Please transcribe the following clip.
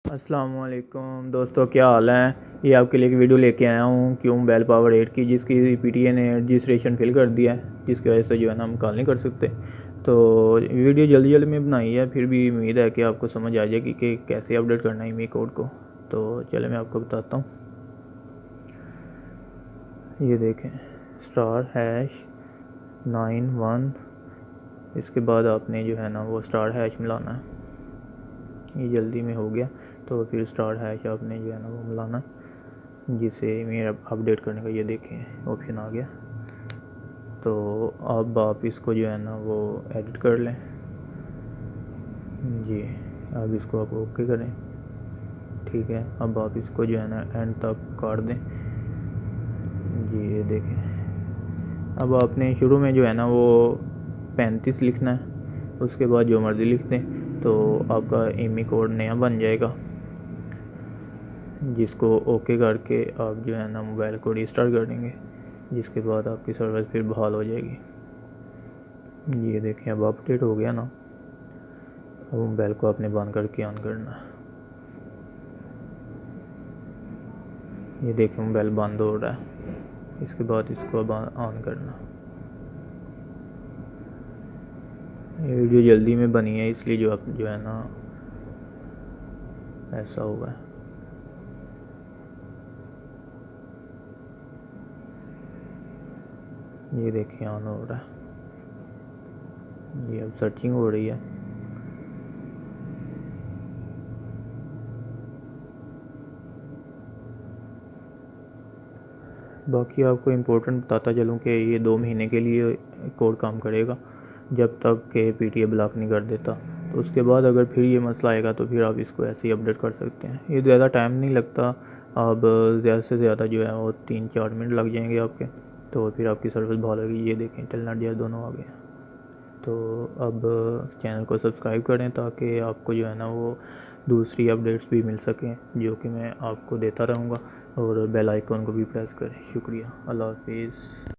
अस्सलामुअलैकुम दोस्तों, क्या हाल है। ये आपके लिए एक वीडियो लेके आया हूँ क्यों बेल पावर 8 की, जिसकी पीटीए ने रजिस्ट्रेशन फिल कर दिया है, जिसकी वजह से जो है ना हम कॉल नहीं कर सकते। तो वीडियो जल्दी जल्दी में बनाई है, फिर भी उम्मीद है कि आपको समझ आ जाएगी कि कैसे अपडेट करना है ईमेल कोड को। तो चले मैं आपको बताता हूँ। ये देखें, *#91। इसके बाद आपने जो है ना वो *# मिलाना है। ये जल्दी में हो गया। तो फिर *# आपने जो है ना वो मिलाना, जिसे मेरा अपडेट करने का ये देखें ऑप्शन आ गया। तो अब आप इसको जो है ना वो एडिट कर लें जी। अब इसको आप ओके करें, ठीक है। अब आप इसको जो है ना एंड तक काट दें जी। ये देखें, अब आपने शुरू में जो है ना वो 35 लिखना है, उसके बाद जो मर्ज़ी लिख दें तो आपका ईमेल कोड नया बन जाएगा, जिसको ओके करके आप जो है ना मोबाइल को रिस्टार्ट कर देंगे, जिसके बाद आपकी सर्विस फिर बहाल हो जाएगी। ये देखें, अब अपडेट हो गया ना। अब मोबाइल को आपने बंद करके ऑन करना। ये देखें, मोबाइल बंद हो रहा है। इसके बाद इसको अब ऑन करना। ये वीडियो जल्दी में बनी है, इसलिए जो है ना ऐसा हुआ है। ये देखिए ऑन हो रहा है। ये अब सर्चिंग हो रही है। बाकी आपको इम्पोर्टेंट बताता चलूँ कि ये 2 महीने के लिए कोड काम करेगा, जब तक के पीटीए ब्लॉक नहीं कर देता। तो उसके बाद अगर फिर ये मसला आएगा तो फिर आप इसको ऐसे ही अपडेट कर सकते हैं। ये ज़्यादा टाइम नहीं लगता। अब ज़्यादा से ज़्यादा जो है वो 3-4 मिनट लग जाएंगे आपके, तो फिर आपकी सर्विस बहाल होगी। ये देखें, टेलनेट जैस दोनों आ गए। तो अब चैनल को सब्सक्राइब करें ताकि आपको जो है ना वो दूसरी अपडेट्स भी मिल सकें, जो कि मैं आपको देता रहूँगा। और बेल आइकन को भी प्रेस करें। शुक्रिया। अल्लाह हाफिज़।